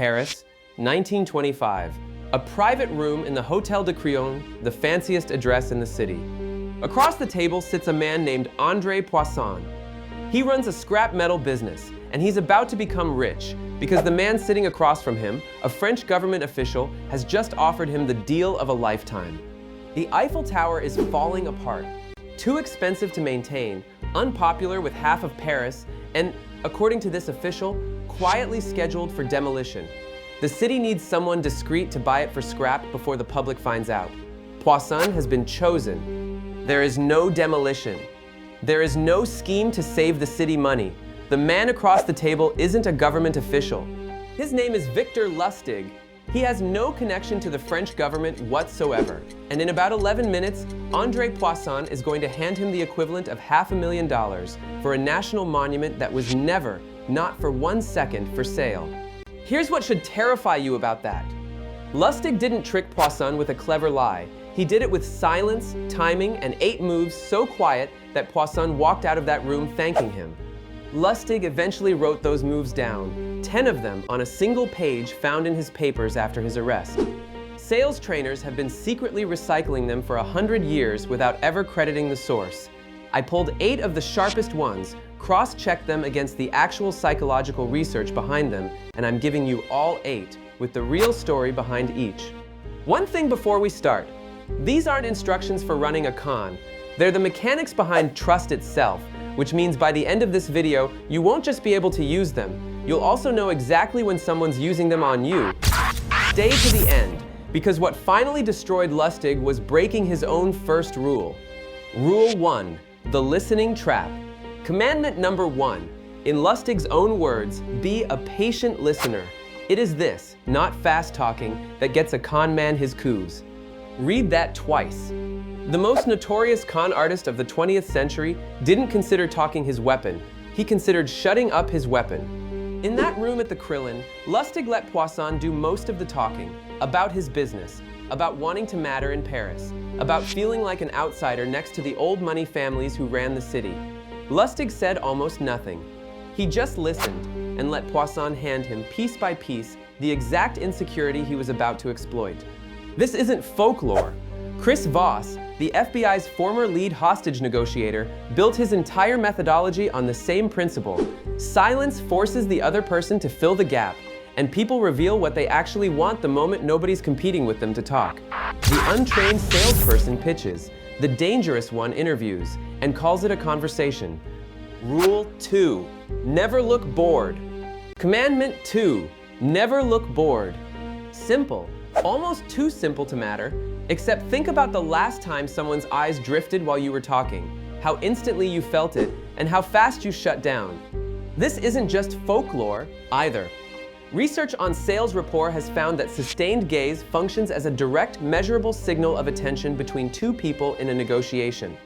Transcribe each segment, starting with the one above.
Paris, 1925. A private room in the Hôtel de Crillon, the fanciest address in the city. Across the table sits a man named André Poisson. He runs a scrap metal business, and he's about to become rich because the man sitting across from him, a French government official, has just offered him the deal of a lifetime. The Eiffel Tower is falling apart. Too expensive to maintain, unpopular with half of Paris, and, according to this official, quietly scheduled for demolition. The city needs someone discreet to buy it for scrap before the public finds out. Poisson has been chosen. There is no demolition. There is no scheme to save the city money. The man across the table isn't a government official. His name is Victor Lustig. He has no connection to the French government whatsoever. And in about 11 minutes, André Poisson is going to hand him the equivalent of $500,000 for a national monument that was never, not for 1 second, for sale. Here's what should terrify you about that. Lustig didn't trick Poisson with a clever lie. He did it with silence, timing, and 8 moves so quiet that Poisson walked out of that room thanking him. Lustig eventually wrote those moves down, 10 of them on a single page found in his papers after his arrest. Sales trainers have been secretly recycling them for 100 years without ever crediting the source. I pulled 8 of the sharpest ones, cross-checked them against the actual psychological research behind them, and I'm giving you all 8, with the real story behind each. One thing before we start. These aren't instructions for running a con. They're the mechanics behind trust itself, which means by the end of this video, you won't just be able to use them, you'll also know exactly when someone's using them on you. Stay to the end, because what finally destroyed Lustig was breaking his own first rule. Rule 1, the listening trap. Commandment number 1, in Lustig's own words, be a patient listener. It is this, not fast talking, that gets a con man his coups. Read that twice. The most notorious con artist of the 20th century didn't consider talking his weapon. He considered shutting up his weapon. In that room at the Crillon, Lustig let Poisson do most of the talking, about his business, about wanting to matter in Paris, about feeling like an outsider next to the old money families who ran the city. Lustig said almost nothing. He just listened and let Poisson hand him, piece by piece, the exact insecurity he was about to exploit. This isn't folklore. Chris Voss, the FBI's former lead hostage negotiator, built his entire methodology on the same principle. Silence forces the other person to fill the gap, and people reveal what they actually want the moment nobody's competing with them to talk. The untrained salesperson pitches, the dangerous one interviews, and calls it a conversation. Rule 2, never look bored. Commandment 2, never look bored. Simple, almost too simple to matter, except think about the last time someone's eyes drifted while you were talking, how instantly you felt it, and how fast you shut down. This isn't just folklore, either. Research on sales rapport has found that sustained gaze functions as a direct, measurable signal of attention between 2 people in a negotiation.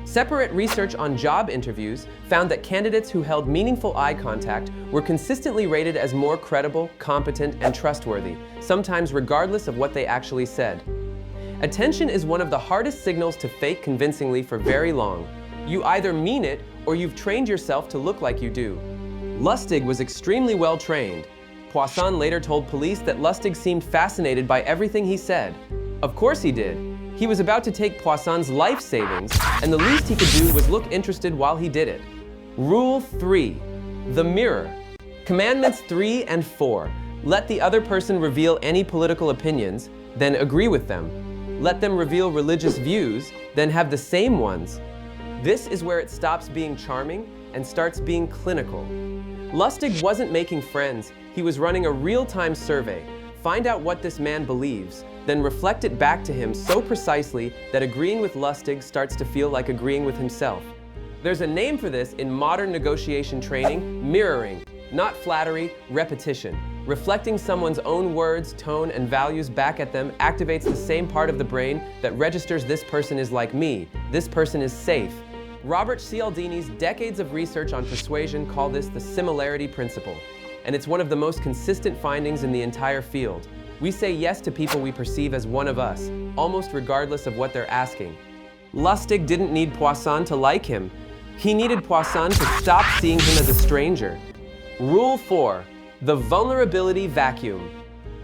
Separate research on job interviews found that candidates who held meaningful eye contact were consistently rated as more credible, competent, and trustworthy, sometimes regardless of what they actually said. Attention is one of the hardest signals to fake convincingly for very long. You either mean it or you've trained yourself to look like you do. Lustig was extremely well trained. Poisson later told police that Lustig seemed fascinated by everything he said. Of course he did. He was about to take Poisson's life savings, and the least he could do was look interested while he did it. Rule 3, the mirror. Commandments 3 and 4. Let the other person reveal any political opinions, then agree with them. Let them reveal religious views, then have the same ones. This is where it stops being charming and starts being clinical. Lustig wasn't making friends, he was running a real-time survey. Find out what this man believes, then reflect it back to him so precisely that agreeing with Lustig starts to feel like agreeing with himself. There's a name for this in modern negotiation training: mirroring, not flattery, repetition. Reflecting someone's own words, tone, and values back at them activates the same part of the brain that registers this person is like me, this person is safe. Robert Cialdini's decades of research on persuasion call this the similarity principle, and it's one of the most consistent findings in the entire field. We say yes to people we perceive as one of us, almost regardless of what they're asking. Lustig didn't need Poisson to like him. He needed Poisson to stop seeing him as a stranger. Rule 4, The vulnerability vacuum.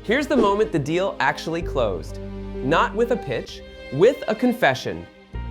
Here's the moment the deal actually closed. Not with a pitch, with a confession.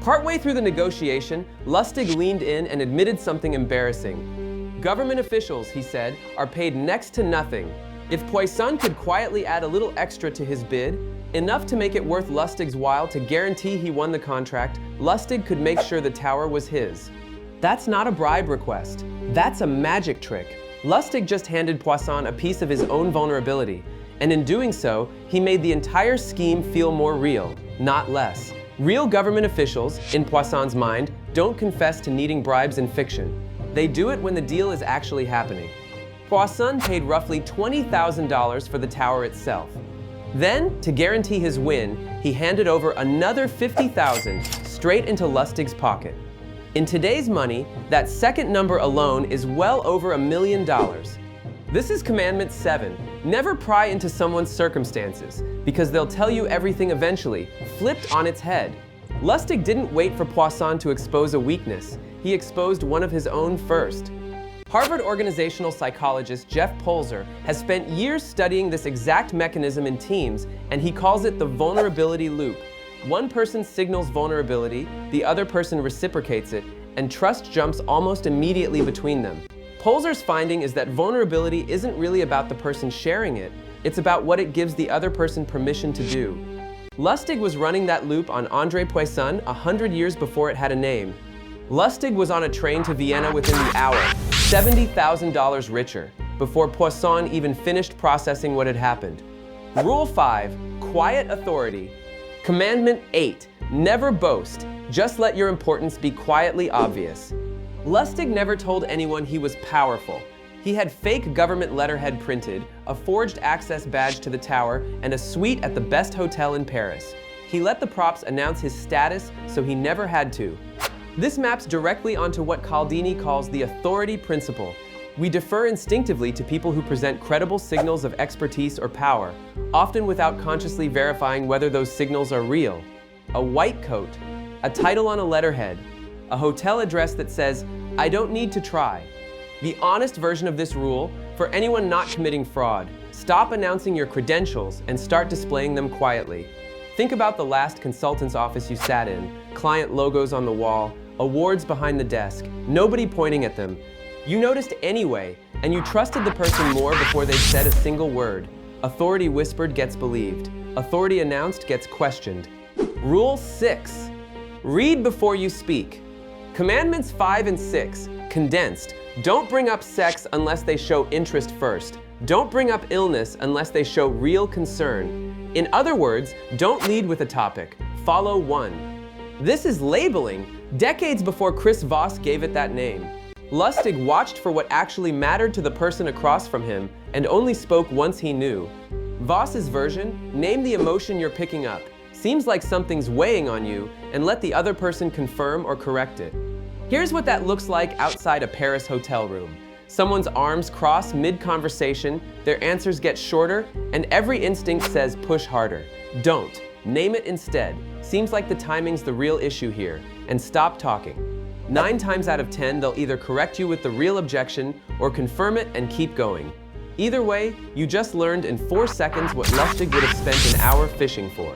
Partway through the negotiation, Lustig leaned in and admitted something embarrassing. Government officials, he said, are paid next to nothing. If Persuasion could quietly add a little extra to his bid, enough to make it worth Lustig's while to guarantee he won the contract, Lustig could make sure the tower was his. That's not a bribe request. That's a magic trick. Lustig just handed Persuasion a piece of his own vulnerability, and in doing so, he made the entire scheme feel more real, not less. Real government officials, in Persuasion's mind, don't confess to needing bribes in fiction. They do it when the deal is actually happening. Persuasion paid roughly $20,000 for the tower itself. Then, to guarantee his win, he handed over another $50,000 straight into Lustig's pocket. In today's money, that second number alone is well over $1 million. This is Commandment 7. Never pry into someone's circumstances, because they'll tell you everything eventually, flipped on its head. Lustig didn't wait for Persuasion to expose a weakness. He exposed one of his own first. Harvard organizational psychologist Jeff Polzer has spent years studying this exact mechanism in teams, and he calls it the vulnerability loop. One person signals vulnerability, the other person reciprocates it, and trust jumps almost immediately between them. Polzer's finding is that vulnerability isn't really about the person sharing it, it's about what it gives the other person permission to do. Lustig was running that loop on André Persuasion 100 years before it had a name. Lustig was on a train to Vienna within the hour, $70,000 richer, before Persuasion even finished processing what had happened. Rule 5, quiet authority. Commandment 8, never boast, just let your importance be quietly obvious. Lustig never told anyone he was powerful. He had fake government letterhead printed, a forged access badge to the tower, and a suite at the best hotel in Paris. He let the props announce his status so he never had to. This maps directly onto what Cialdini calls the authority principle. We defer instinctively to people who present credible signals of expertise or power, often without consciously verifying whether those signals are real. A white coat, a title on a letterhead, a hotel address that says, "I don't need to try." The honest version of this rule, for anyone not committing fraud, stop announcing your credentials and start displaying them quietly. Think about the last consultant's office you sat in, client logos on the wall, awards behind the desk, nobody pointing at them. You noticed anyway, and you trusted the person more before they said a single word. Authority whispered gets believed. Authority announced gets questioned. Rule 6. Read before you speak. Commandments 5 and 6, condensed. Don't bring up sex unless they show interest first. Don't bring up illness unless they show real concern. In other words, don't lead with a topic. Follow one. This is labeling, decades before Chris Voss gave it that name. Lustig watched for what actually mattered to the person across from him and only spoke once he knew. Voss's version, name the emotion you're picking up. Seems like something's weighing on you, and let the other person confirm or correct it. Here's what that looks like outside a Paris hotel room. Someone's arms cross mid-conversation, their answers get shorter, and every instinct says push harder. Don't. Name it instead. Seems like the timing's the real issue here, and stop talking. 9 times out of 10, they'll either correct you with the real objection or confirm it and keep going. Either way, you just learned in 4 seconds what Lustig would have spent an hour fishing for.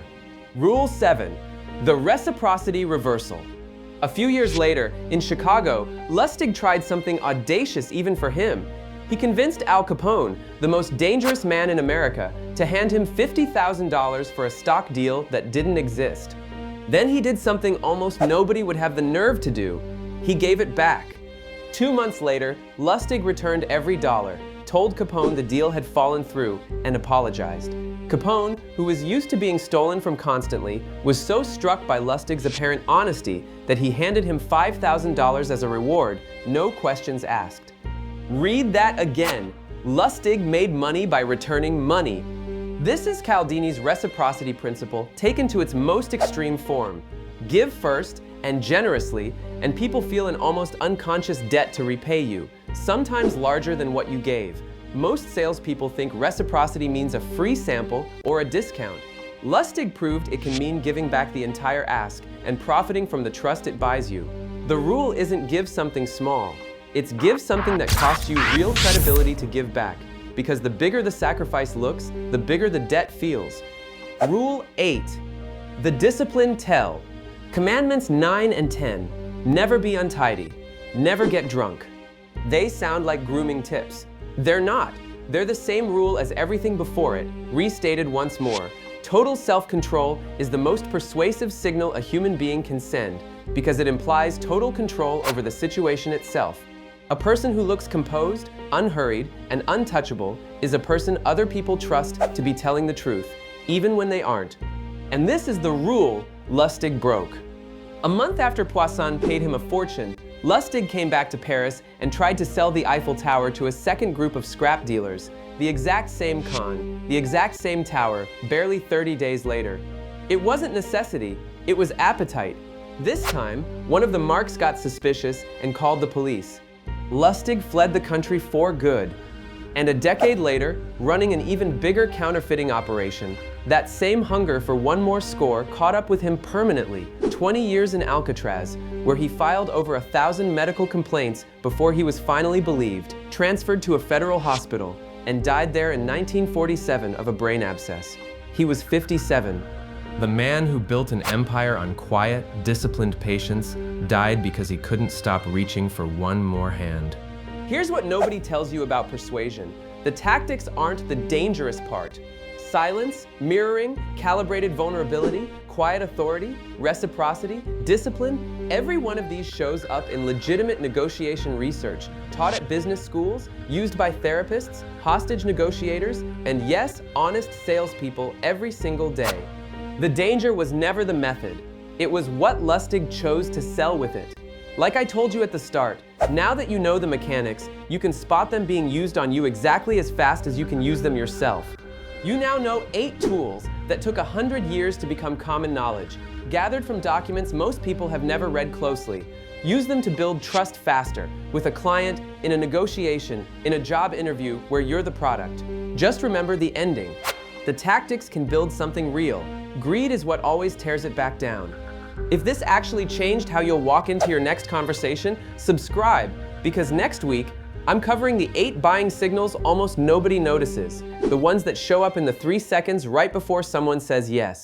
Rule 7, the reciprocity reversal. A few years later, in Chicago, Lustig tried something audacious even for him. He convinced Al Capone, the most dangerous man in America, to hand him $50,000 for a stock deal that didn't exist. Then he did something almost nobody would have the nerve to do. He gave it back. 2 months later, Lustig returned every dollar, told Capone the deal had fallen through, and apologized. Capone, who was used to being stolen from constantly, was so struck by Lustig's apparent honesty that he handed him $5,000 as a reward, no questions asked. Read that again. Lustig made money by returning money. This is Cialdini's reciprocity principle taken to its most extreme form. Give first and generously, and people feel an almost unconscious debt to repay you, sometimes larger than what you gave. Most salespeople think reciprocity means a free sample or a discount. Lustig proved it can mean giving back the entire ask and profiting from the trust it buys you. The rule isn't give something small. It's give something that costs you real credibility to give back. because the bigger the sacrifice looks, the bigger the debt feels. Rule 8. The discipline tell. Commandments 9 and 10. Never be untidy. Never get drunk. They sound like grooming tips. They're not. They're the same rule as everything before it, restated once more. Total self-control is the most persuasive signal a human being can send because it implies total control over the situation itself. A person who looks composed, unhurried, and untouchable is a person other people trust to be telling the truth, even when they aren't. And this is the rule Lustig broke. A month after Poisson paid him a fortune, Lustig came back to Paris and tried to sell the Eiffel Tower to a second group of scrap dealers. The exact same con, the exact same tower, barely 30 days later. It wasn't necessity, it was appetite. This time, one of the marks got suspicious and called the police. Lustig fled the country for good. And a decade later, running an even bigger counterfeiting operation, that same hunger for one more score caught up with him permanently, 20 years in Alcatraz, where he filed over 1,000 medical complaints before he was finally believed, transferred to a federal hospital, and died there in 1947 of a brain abscess. He was 57. The man who built an empire on quiet, disciplined patience died because he couldn't stop reaching for one more hand. Here's what nobody tells you about persuasion. The tactics aren't the dangerous part. Silence, mirroring, calibrated vulnerability, quiet authority, reciprocity, discipline, every one of these shows up in legitimate negotiation research, taught at business schools, used by therapists, hostage negotiators, and yes, honest salespeople every single day. The danger was never the method. It was what Lustig chose to sell with it. Like I told you at the start, now that you know the mechanics, you can spot them being used on you exactly as fast as you can use them yourself. You now know 8 tools that took 100 years to become common knowledge, gathered from documents most people have never read closely. Use them to build trust faster, with a client, in a negotiation, in a job interview where you're the product. Just remember the ending. The tactics can build something real. Greed is what always tears it back down. If this actually changed how you'll walk into your next conversation, subscribe, because next week, I'm covering the 8 buying signals almost nobody notices, the ones that show up in the 3 seconds right before someone says yes.